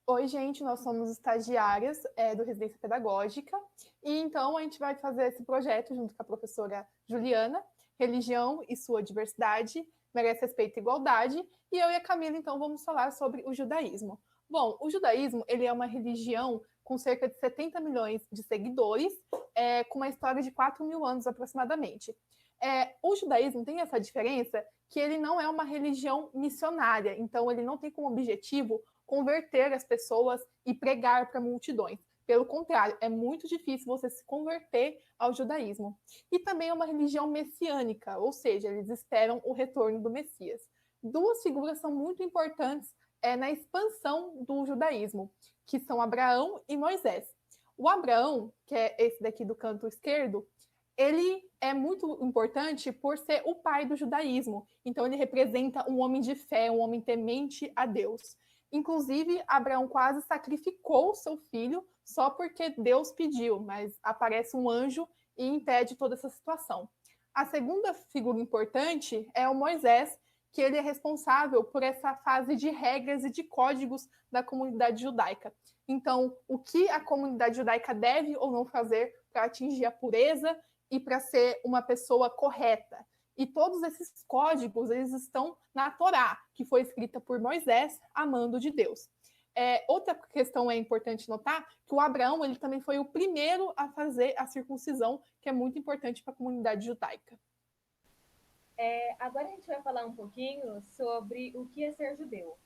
Oi, gente, nós somos estagiárias do Residência Pedagógica e então a gente vai fazer esse projeto junto com a professora Juliana, Religião e sua diversidade, merece respeito e igualdade, e eu e a Camila então vamos falar sobre o judaísmo. Bom, o judaísmo ele é uma religião com cerca de 70 milhões de seguidores, com uma história de 4 mil anos aproximadamente. O judaísmo tem essa diferença que ele não é uma religião missionária, então ele não tem como objetivo converter as pessoas e pregar para multidões. Pelo contrário, é muito difícil você se converter ao judaísmo. E também é uma religião messiânica, ou seja, eles esperam o retorno do Messias. Duas figuras são muito importantes na expansão do judaísmo, que são Abraão e Moisés. O Abraão, que é esse daqui do canto esquerdo, ele é muito importante por ser o pai do judaísmo. Então, ele representa um homem de fé, um homem temente a Deus. Inclusive, Abraão quase sacrificou seu filho só porque Deus pediu, mas aparece um anjo e impede toda essa situação. A segunda figura importante é o Moisés, que ele é responsável por essa fase de regras e de códigos da comunidade judaica. Então, o que a comunidade judaica deve ou não fazer para atingir a pureza e para ser uma pessoa correta. E todos esses códigos eles estão na Torá, que foi escrita por Moisés, a mando de Deus. Outra questão é importante notar que o Abraão ele também foi o primeiro a fazer a circuncisão, que é muito importante para a comunidade judaica. Agora a gente vai falar um pouquinho sobre o que é ser judeu.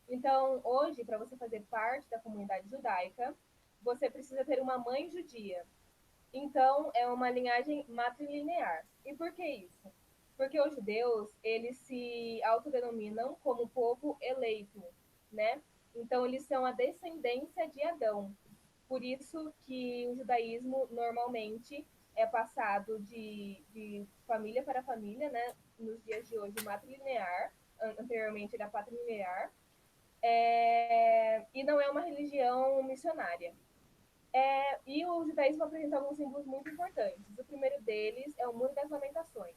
Então, hoje, para você fazer parte da comunidade judaica, você precisa ter uma mãe judia. Então, é uma linhagem matrilinear. E por que isso? Porque os judeus, eles se autodenominam como povo eleito, né? Então, eles são a descendência de Adão. Por isso que o judaísmo normalmente é passado de família para família, né? Nos dias de hoje, matrilinear, anteriormente era patrilinear, e não é uma religião missionária. E o judaísmo apresenta alguns símbolos muito importantes. O primeiro deles é o Muro das Lamentações.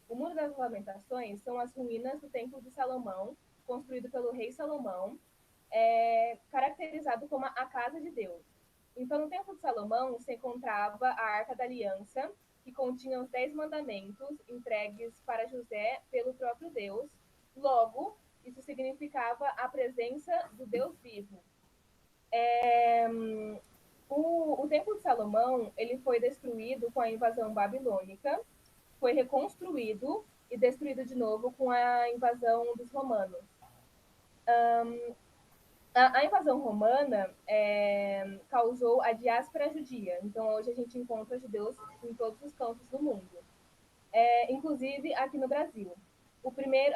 O Muro das Lamentações são as ruínas do Templo de Salomão, construído pelo rei Salomão, caracterizado como a Casa de Deus. Então, no Templo de Salomão se encontrava a Arca da Aliança, que continha os 10 mandamentos entregues para José pelo próprio Deus. Logo, isso significava a presença do Deus vivo. O Templo de Salomão ele foi destruído com a invasão babilônica, foi reconstruído e destruído de novo com a invasão dos romanos. A invasão romana causou a diáspora judia. Então, hoje a gente encontra judeus em todos os cantos do mundo, inclusive aqui no Brasil. A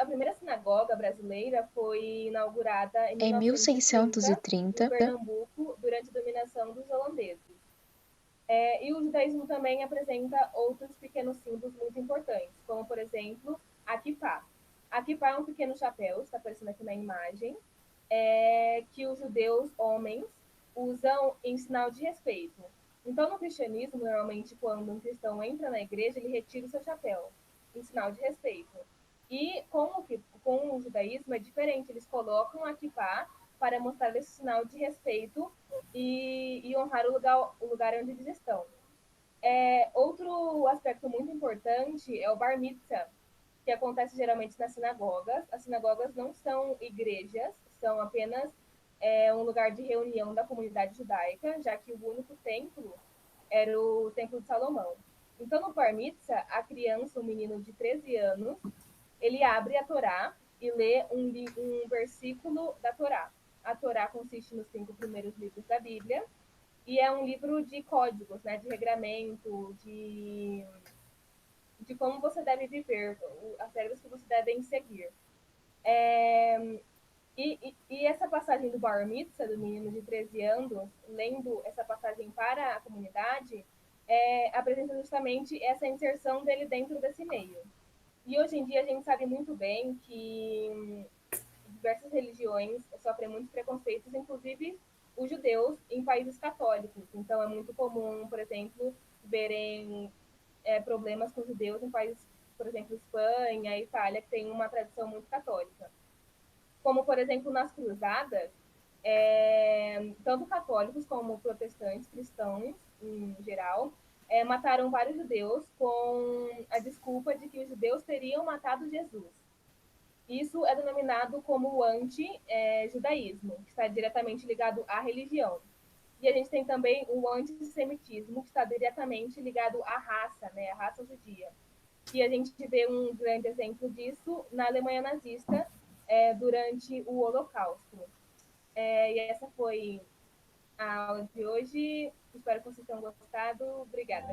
primeira sinagoga brasileira foi inaugurada em Em 1930, em 1630, Pernambuco, durante a dominação dos holandeses. E o judaísmo também apresenta outros pequenos símbolos muito importantes, como, por exemplo, a kippah. A kippah é um pequeno chapéu, está aparecendo aqui na imagem, que os judeus homens usam em sinal de respeito. Então, no cristianismo, normalmente, quando um cristão entra na igreja, ele retira o seu chapéu, em sinal de respeito. E com o judaísmo é diferente, eles colocam a kippah para mostrar esse sinal de respeito e honrar o lugar onde eles estão. Outro aspecto muito importante é o bar mitzvah, que acontece geralmente nas sinagogas. As sinagogas não são igrejas, são apenas um lugar de reunião da comunidade judaica, já que o único templo era o Templo de Salomão. Então, no bar mitzvah, a criança, um menino de 13 anos, ele abre a Torá e lê um versículo da Torá. A Torá consiste nos 5 primeiros livros da Bíblia e é um livro de códigos, né, de regramento, de como você deve viver, as regras que você deve seguir. E essa passagem do Bar Mitzvah, do menino de 13 anos, lendo essa passagem para a comunidade, apresenta justamente essa inserção dele dentro desse meio. E hoje em dia a gente sabe muito bem que diversas religiões sofrem muitos preconceitos, inclusive os judeus em países católicos. Então é muito comum, por exemplo, verem problemas com judeus em países, por exemplo, Espanha, Itália, que tem uma tradição muito católica. Como, por exemplo, nas cruzadas, tanto católicos como protestantes, cristãos em geral, mataram vários judeus com a desculpa de que os judeus teriam matado Jesus. Isso é denominado como o anti-judaísmo, que está diretamente ligado à religião. E a gente tem também o antissemitismo, que está diretamente ligado à raça, né, à raça judia. E a gente vê um grande exemplo disso na Alemanha nazista, durante o Holocausto. E essa foi a aula de hoje. Espero que vocês tenham gostado. Obrigada.